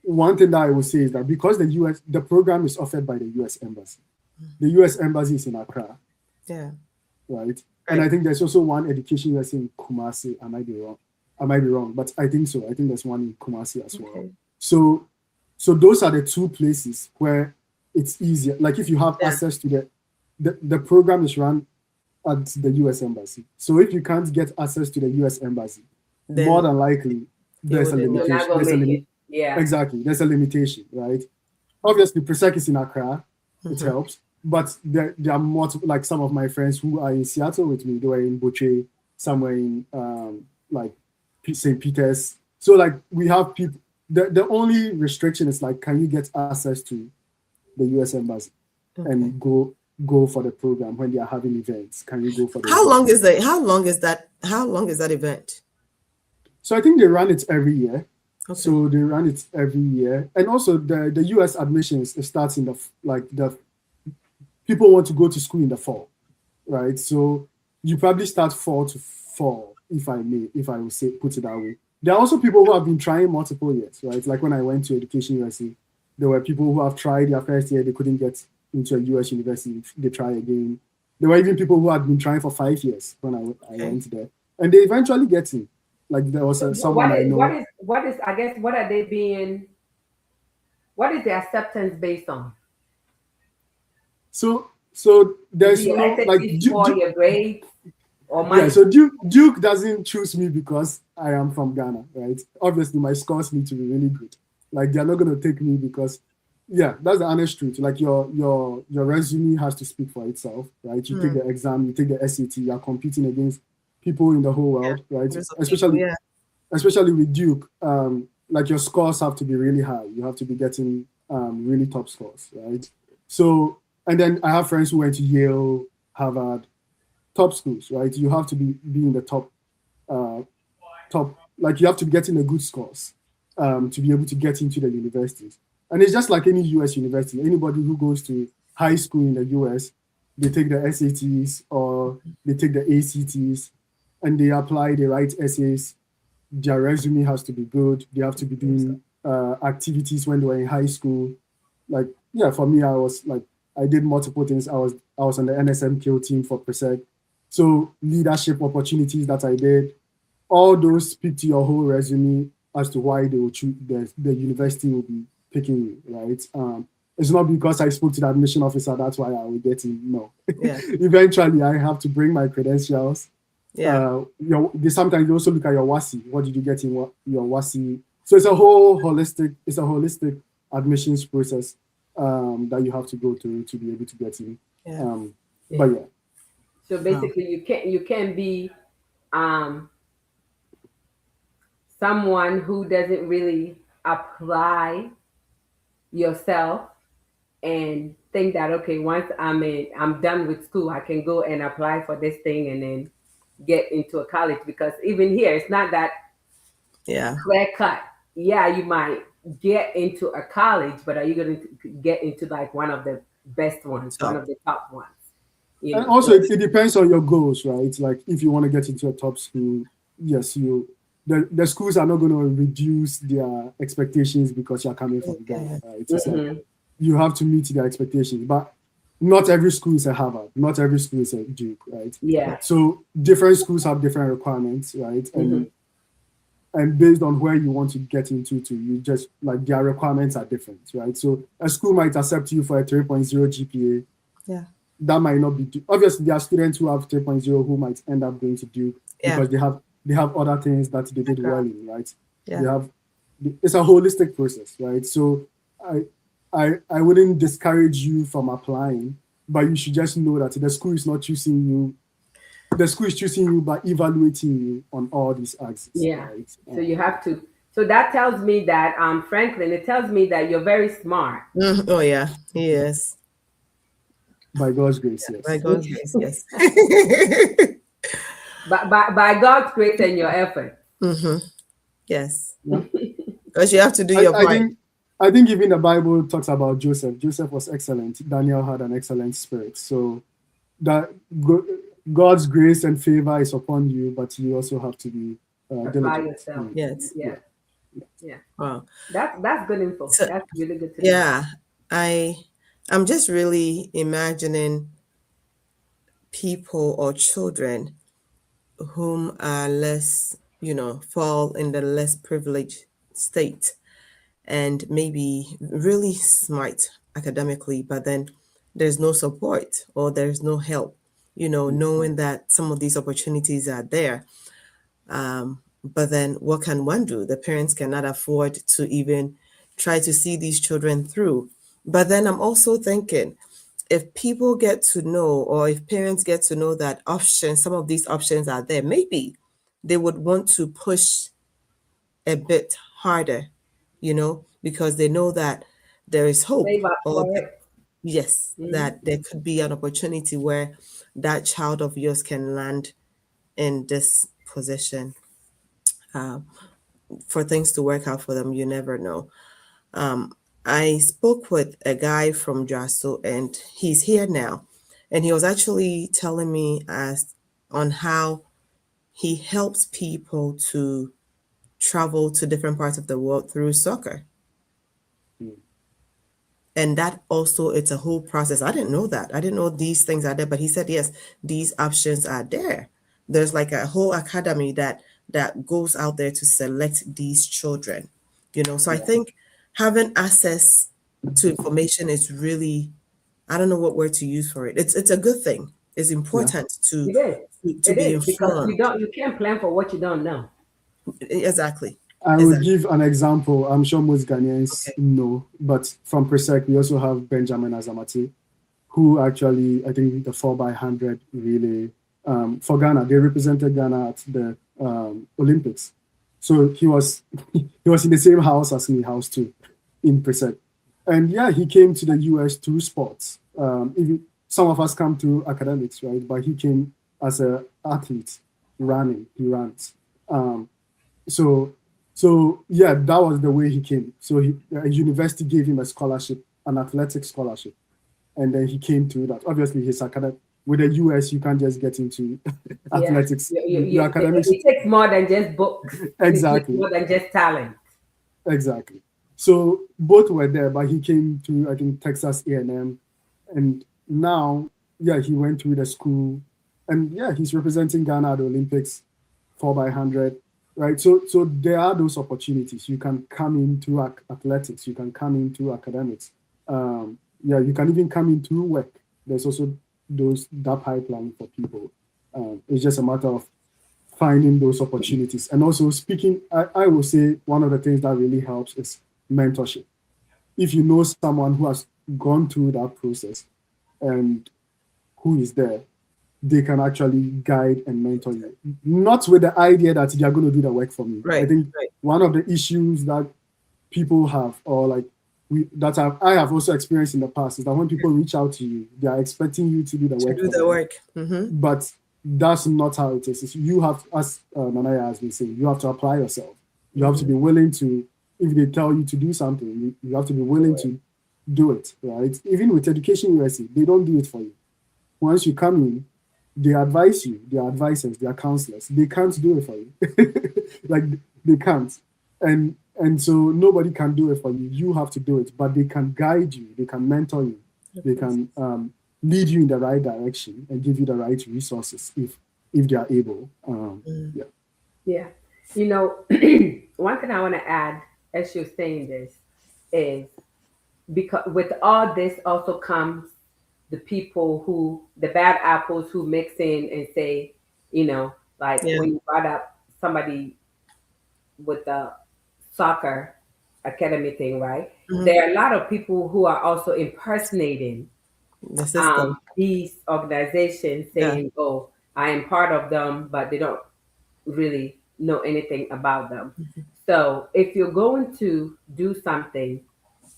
one thing that I would say is that because the program is offered by the US Embassy. The US Embassy is in Accra. Yeah. Right. And I think there's also one Education USA in Kumasi. I might be wrong, but I think so. I think there's one in Kumasi as well. So those are the two places where it's easier. Like if you have access to the program is run at the US Embassy. So if you can't get access to the US Embassy, then more than likely there's a limitation. Yeah, exactly. There's a limitation, right? Obviously, Presec is in Accra. It helps. But there are multiple, like some of my friends who are in Seattle with me, they were in Boche, somewhere in like St. Peter's. So like we have people, the only restriction is like, can you get access to the US Embassy and go for the program when they are having events? Can you go for the How long is that event? So I think they run it every year. Okay. So they run it every year. And also the US admissions, it starts in the people want to go to school in the fall, right? So you probably start 4 to 4, if I will say, put it that way. There are also people who have been trying multiple years, right? Like when I went to Education USA, there were people who have tried their first year, they couldn't get into a US university, they try again. There were even people who had been trying for 5 years when I went there, and they eventually get in. Like there was someone I know. What is, I guess, what are they being, what is the acceptance based on? So there's Do you no like for your grades or money? yeah. So Duke doesn't choose me because I am from Ghana, right? Obviously, my scores need to be really good. Like they're not gonna take me because, yeah, that's the honest truth. Like your resume has to speak for itself, right? You take the exam, you take the SAT, you are competing against people in the whole world, right? Especially with Duke, like your scores have to be really high. You have to be getting really top scores, right? So, and then I have friends who went to Yale, Harvard, top schools, right? You have to be in the top, like you have to be getting the good scores to be able to get into the universities. And it's just like any US university. Anybody who goes to high school in the US, they take the SATs or they take the ACTs and they apply, they write essays. Their resume has to be good. They have to be doing activities when they were in high school. Like, yeah, for me, I did multiple things. I was on the NSMKO team for PRESEC. So leadership opportunities that I did, all those speak to your whole resume as to why they will choose the university will be picking you, right? It's not because I spoke to the admission officer, that's why I will get in. No. Yeah. Eventually, I have to bring my credentials. Yeah. They sometimes also look at your WASI. What did you get in your WASI? So it's a holistic admissions process that you have to go through to be able to get in. Yeah. But yeah. So basically, you can't be someone who doesn't really apply yourself and think that, okay, once I'm done with school, I can go and apply for this thing and then get into a college. Because even here, it's not that clear cut. Yeah, you might get into a college, but are you going to get into like one of the best ones, one of the top ones? And also, it depends on your goals, right? Like if you want to get into a top school, yes, the schools are not going to reduce their expectations because you're coming from Ghana, right? It's like you have to meet their expectations, but not every school is a Harvard, not every school is a Duke, right? Yeah. So different schools have different requirements, right? And based on where you want to get into, you just like their requirements are different, right? So a school might accept you for a 3.0 GPA. Yeah. That might not be obviously there are students who have 3.0 who might end up going to Duke because they have other things that they did well in, right? Yeah. It's a holistic process, right? So I wouldn't discourage you from applying, but you should just know that the school is not choosing you. The school is choosing you by evaluating you on all these axes. Yeah. Right? So you have to. So that tells me that Franklin, it tells me that you're very smart. Oh yeah, he is. By God's grace, yes. By God's grace, yes. by God's grace and your effort. Yes. Because you have to do your part. I think even the Bible talks about Joseph. Joseph was excellent. Daniel had an excellent spirit. So that God's grace and favor is upon you, but you also have to be diligent. Yourself. Yes. Yeah. Wow. That's good info. So, that's really good to know. Yeah. I'm just really imagining people or children whom are less, fall in the less privileged state and maybe really smart academically, but then there's no support or there's no help, knowing that some of these opportunities are there. But then what can one do? The parents cannot afford to even try to see these children through. But then I'm also thinking, if people get to know, or if parents get to know that some of these options are there, maybe they would want to push a bit harder, because they know that there is hope. Yes, that there could be an opportunity where that child of yours can land in this position. For things to work out for them, you never know. I spoke with a guy from Jaso, and he's here now. And he was actually telling me on how he helps people to travel to different parts of the world through soccer. And that also, it's a whole process. I didn't know that. I didn't know these things are there, but he said, yes, these options are there. There's like a whole academy that goes out there to select these children, So I think having access to information is really, I don't know what word to use for it. It's a good thing. It's important It is. to It be is because informed. you can't plan for what you don't know. Exactly. I will Exactly. give an example. I'm sure most Ghanaians Okay. know, but from Presec, we also have Benjamin Azamati, who actually, I think, the 4x100 relay for Ghana. They represented Ghana at the Olympics. So he was in the same house as me, house 2, in Presec. And yeah, he came to the US through sports. Even some of us come through academics, right? But he came as an athlete, running. He runs. So yeah, that was the way he came. So a university gave him a scholarship, an athletic scholarship, and then he came through that. Obviously, his academic with the US, you can't just get into athletics. Your academics. It takes more than just books. Exactly. It takes more than just talent. Exactly. So both were there, but he came to, I think, Texas A&M, and now, yeah, he went through the school, and yeah, he's representing Ghana at the Olympics, 4x100, right? So there are those opportunities. You can come into athletics. You can come into academics. Yeah, you can even come into work. There's also that pipeline for people. It's just a matter of finding those opportunities. And also speaking, I will say one of the things that really helps is mentorship. If you know someone who has gone through that process and who is there, they can actually guide and mentor you. Not with the idea that they are going to do the work for me. Right. I think one of the issues that people have, or like I have also experienced in the past, is that when people reach out to you, they are expecting you to do the work. Do the work. Mm-hmm. But that's not how it is. You have, as Nanaya has been saying, you have to apply yourself. You have to be willing to, if they tell you to do something, you have to be willing to do it, right? Even with Education USA, they don't do it for you. Once you come in, they advise you, they are advisors, they are counselors. They can't do it for you. Like, they can't. And so nobody can do it for you. You have to do it, but they can guide you, they can mentor you, they can lead you in the right direction and give you the right resources if they are able. Yeah. One thing I want to add as you're saying this is, because with all this also comes the people the bad apples who mix in and say, like when you brought up somebody with the soccer academy thing, right? Mm-hmm. There are a lot of people who are also impersonating the system. These organizations, saying, oh, I am part of them, but they don't really know anything about them. Mm-hmm. So if you're going to do something,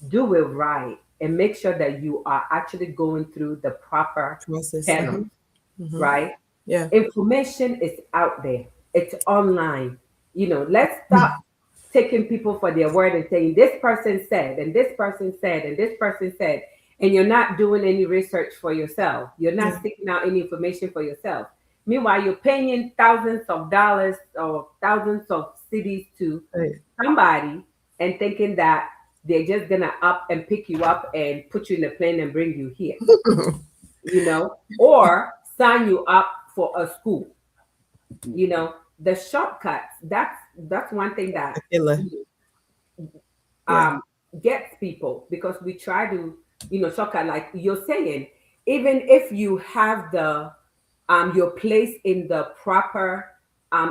do it right and make sure that you are actually going through the proper channels, right? Yeah. Information is out there. It's online. Let's stop taking people for their word and saying this person said, and this person said, and this person said, and you're not doing any research for yourself. You're not seeking out any information for yourself. Meanwhile, you're paying thousands of dollars or thousands of cities to somebody and thinking that they're just gonna up and pick you up and put you in a plane and bring you here, or sign you up for a school. The shortcuts. That's one thing that gets people, because we try to shortcut, like you're saying. Even if you have the your place in the proper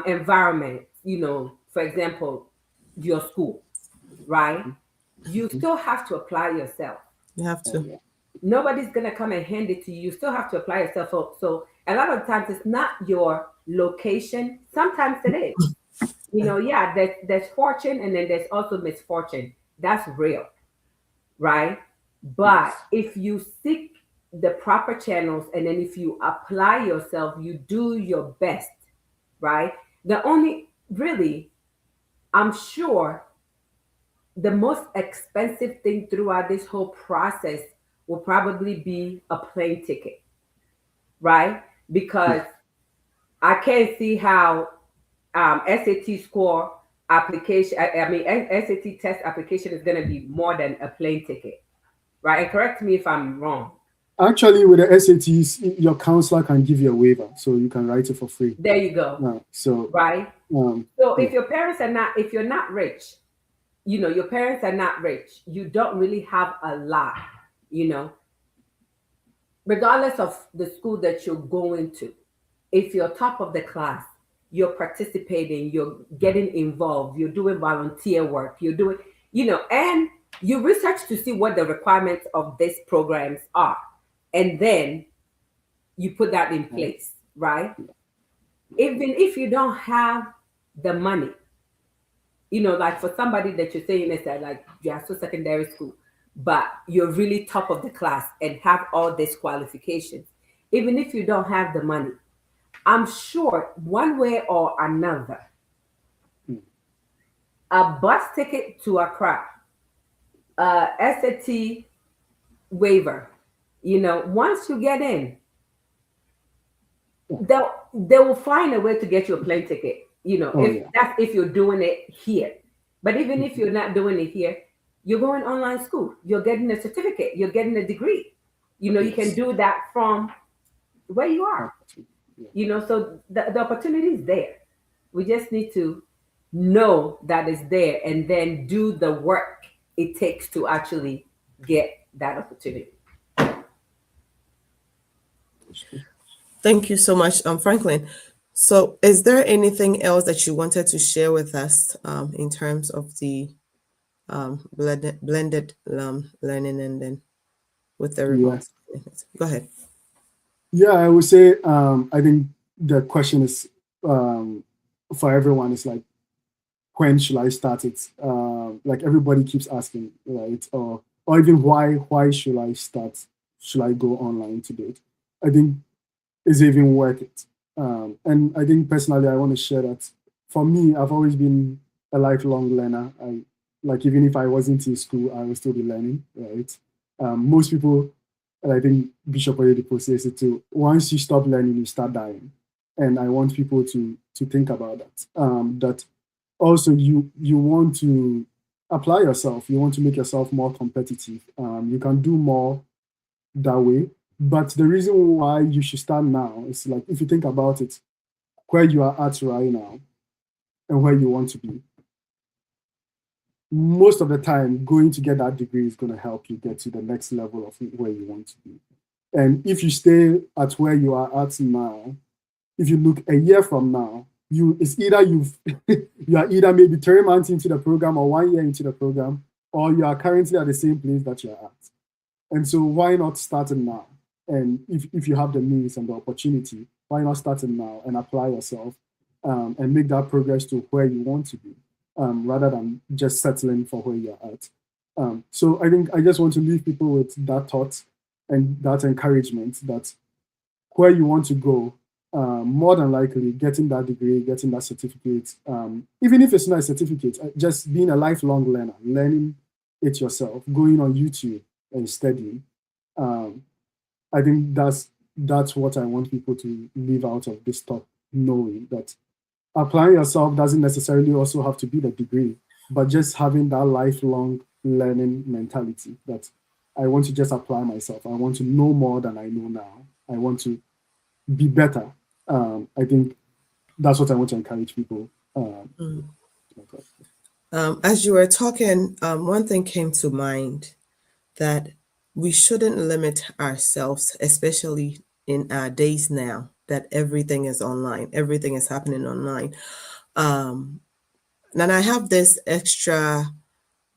environment, for example, your school, right? You still have to apply yourself. You have to. Nobody's gonna come and hand it to you. You still have to apply yourself. So a lot of times it's not your location. Sometimes it is. There's fortune and then there's also misfortune. That's real, right? But if you seek the proper channels and then if you apply yourself, you do your best, right? The only really, I'm sure, the most expensive thing throughout this whole process will probably be a plane ticket, right? Because I can't see how SAT score application, I mean, SAT test application is going to be more than a plane ticket, right? And correct me if I'm wrong. Actually, with the SATs, your counselor can give you a waiver, so you can write it for free. There you go. So right. So yeah. if your parents are not, if you're not rich, you know, your parents are not rich, you don't really have a lot, you know, regardless of the school that you're going to. If you're top of the class, you're participating, you're getting involved, you're doing volunteer work, you're doing, you know, and you research to see what the requirements of these programs are. And then you put that in place, right? Even if you don't have the money, you know, like for somebody that you're saying is that like you're still secondary school, but you're really top of the class and have all these qualifications, even if you don't have the money, I'm sure one way or another, a bus ticket to Accra, SAT waiver, you know, once you get in, they will find a way to get you a plane ticket, you know, that's if you're doing it here. But even if you're not doing it here, you're going online school, you're getting a certificate, you're getting a degree, you know, you can do that from where you are, you know, so the opportunity is there. We just need to know that it's there and then do the work it takes to actually get that opportunity. Thank you so much, Franklin. So is there anything else that you wanted to share with us in terms of the blended learning and then with the remote? Go ahead. Yeah, I would say I think the question is for everyone is like, when should I start it? Like everybody keeps asking, right? Or even why should I start? Should I go online to do it? I think is even worth it. And I think personally, I want to share that for me, I've always been a lifelong learner. I like, even if I wasn't in school, I would still be learning, right? Most people, and I think Bishop Oyedepo says it too, once you stop learning, you start dying. And I want people to think about that. That also you want to apply yourself, you want to make yourself more competitive. You can do more that way. But the reason why you should start now is like, if you think about it, where you are at right now and where you want to be, most of the time, going to get that degree is going to help you get to the next level of where you want to be. And if you stay at where you are at now, if you look a year from now, it's either you are either maybe 3 months into the program or 1 year into the program, or you are currently at the same place that you're at. And so why not starting now? And if you have the means and the opportunity, why not starting now and apply yourself and make that progress to where you want to be, rather than just settling for where you're at. So I think I just want to leave people with that thought and that encouragement that where you want to go, more than likely getting that degree, getting that certificate, even if it's not a certificate, just being a lifelong learner, learning it yourself, going on YouTube and studying. I think that's what I want people to leave out of this talk, knowing that applying yourself doesn't necessarily also have to be the degree, but just having that lifelong learning mentality that I want to just apply myself. I want to know more than I know now. I want to be better. I think that's what I want to encourage people. As you were talking, one thing came to mind, that we shouldn't limit ourselves, especially in our days now that everything is online, everything is happening online. And I have this extra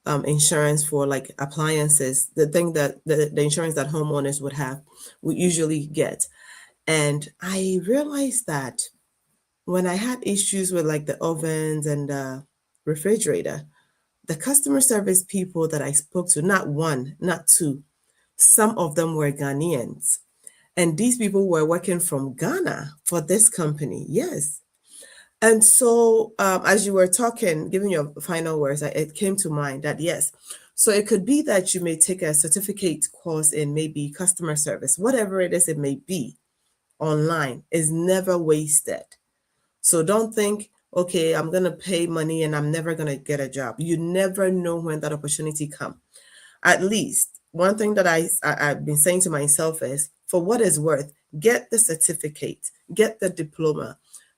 insurance for like appliances, the thing that the insurance that homeowners would usually get. And I realized that when I had issues with like the ovens and the refrigerator, the customer service people that I spoke to, not one, not two, some of them were Ghanaians. And these people were working from Ghana for this company. Yes. And so as you were talking, giving your final words, it came to mind that, yes, so it could be that you may take a certificate course in maybe customer service, whatever it is it may be, online is never wasted. So don't think, okay, I'm going to pay money and I'm never going to get a job. You never know when that opportunity comes. At least one thing that I've been saying to myself is, for what it's worth, get the certificate, get the diploma,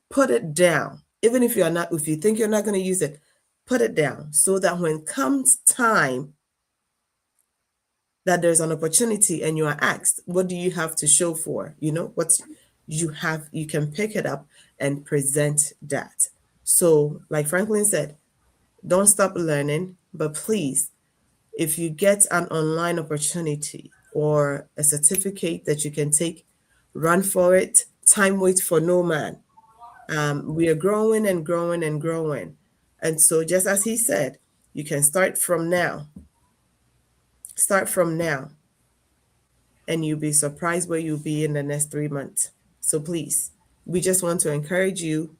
put it down. Even if if you think you're not going to use it, put it down so that when comes time that there's an opportunity and you are asked, what do you have to show for? You know, what you have, you can pick it up and present that. So, like Franklin said, don't stop learning, but please, if you get an online opportunity or a certificate that you can take, run for it. Time waits for no man. We are growing and growing and growing. And so, just as he said, you can start from now. Start from now. And you'll be surprised where you'll be in the next 3 months. So please, we just want to encourage you.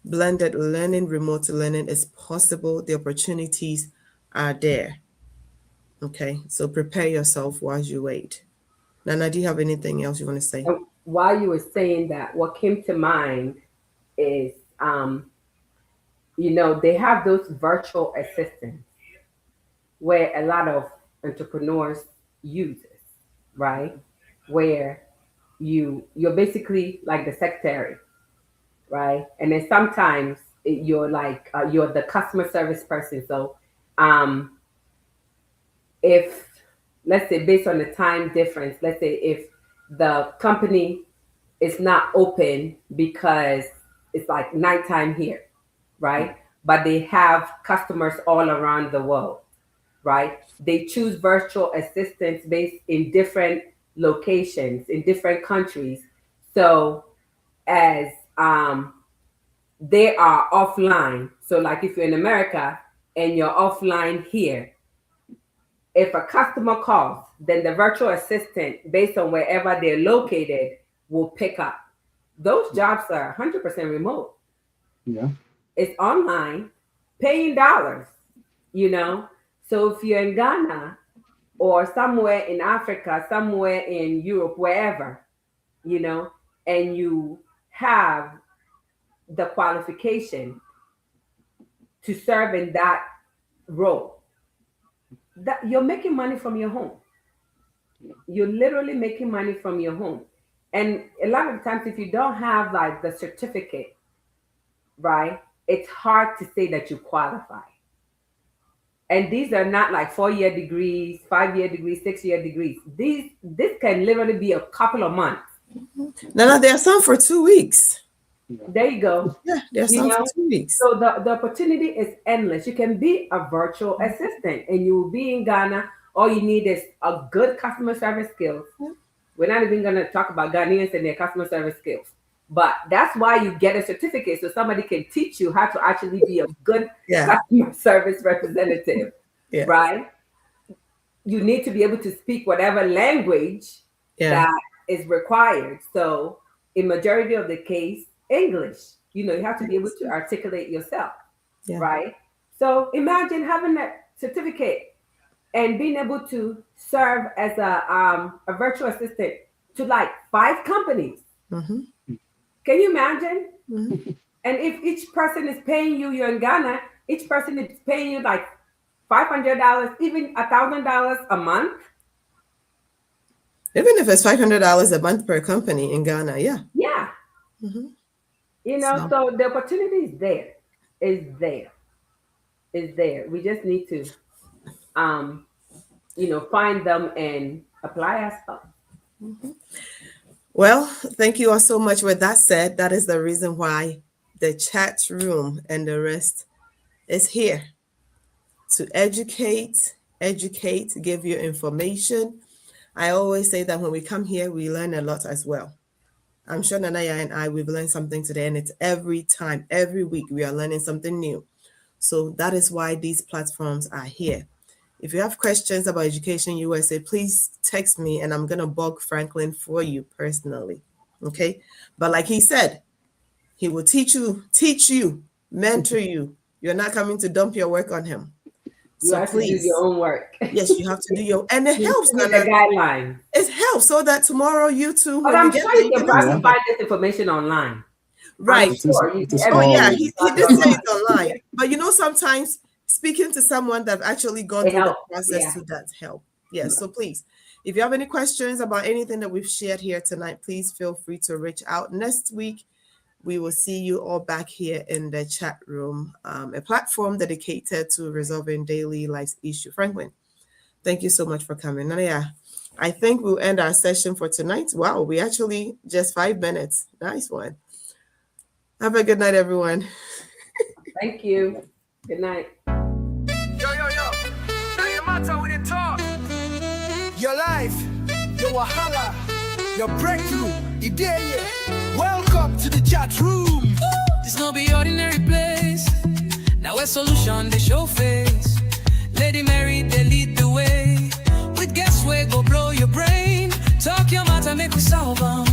Blended learning, remote learning is possible. The opportunities are there. Okay, so prepare yourself while you wait. Nana, do you have anything else you want to say? And while you were saying that, what came to mind is, they have those virtual assistants where a lot of entrepreneurs use it, right? Where you're basically like the secretary, right? And then sometimes you're like you're the customer service person. So if, let's say, based on the time difference, let's say if the company is not open because it's like nighttime here, right? But they have customers all around the world, right? They choose virtual assistants based in different locations, in different countries. So as they are offline, so like if you're in America and you're offline here, if a customer calls, then the virtual assistant, based on wherever they're located, will pick up. Those jobs are 100% remote. Yeah. It's online, paying dollars, So if you're in Ghana or somewhere in Africa, somewhere in Europe, wherever, and you have the qualification to serve in that role, that you're making money from your home. You're literally making money from your home. And a lot of times, if you don't have like the certificate, right, it's hard to say that you qualify. And these are not like 4-year degrees, 5-year degrees, 6-year degrees. This can literally be a couple of months. No, there are some for 2 weeks. There you go. Yeah, there are some for 2 weeks. So the opportunity is endless. You can be a virtual assistant and you will be in Ghana. All you need is a good customer service skills. Yeah. We're not even going to talk about Ghanaians and their customer service skills. But that's why you get a certificate, so somebody can teach you how to actually be a good customer service representative, right? You need to be able to speak whatever language that is required. So in majority of the case, English. You have to be able to articulate yourself, right? So imagine having that certificate and being able to serve as a virtual assistant to like 5 companies. Mm-hmm. Can you imagine? Mm-hmm. And if each person is paying you, you're in Ghana, each person is paying you like $500, even $1,000 a month. Even if it's $500 a month per company in Ghana, yeah. Mm-hmm. So the opportunity is there. It's there. We just need to, find them and apply ourselves. Mm-hmm. Well, thank you all so much. With that said, that is the reason why the chat room and the rest is here to educate, give you information. I always say that when we come here, we learn a lot as well. I'm sure Nanaya and I, we've learned something today, and it's every time, every week, we are learning something new. So that is why these platforms are here. If you have questions about Education USA, please text me and I'm going to bug Franklin for you personally. Okay. But like he said, he will teach you, mentor you. You're not coming to dump your work on him. You have to do your own work. Yes, you have to do your, and it helps. With the guidelines. It helps so that tomorrow you too. But I'm sure you can probably find this information online. Right. Oh yeah, he did say it online. But you know, sometimes speaking to someone that actually gone through the process to that help. Yes. So please, if you have any questions about anything that we've shared here tonight, please feel free to reach out. Next week, we will see you all back here in the chat room, a platform dedicated to resolving daily life issues. Franklin, thank you so much for coming. And yeah, I think we'll end our session for tonight. Wow, we actually just 5 minutes. Nice one. Have a good night, everyone. Thank you. Good night. Yo, yo, yo. Now your matter with it talk. Your life, your wahala, your breakthrough, idea. Welcome to the chat room. This no be ordinary place. Now a solution they show face. Lady Mary, they lead the way. With guests we go blow your brain. Talk your matter, make we solve 'em.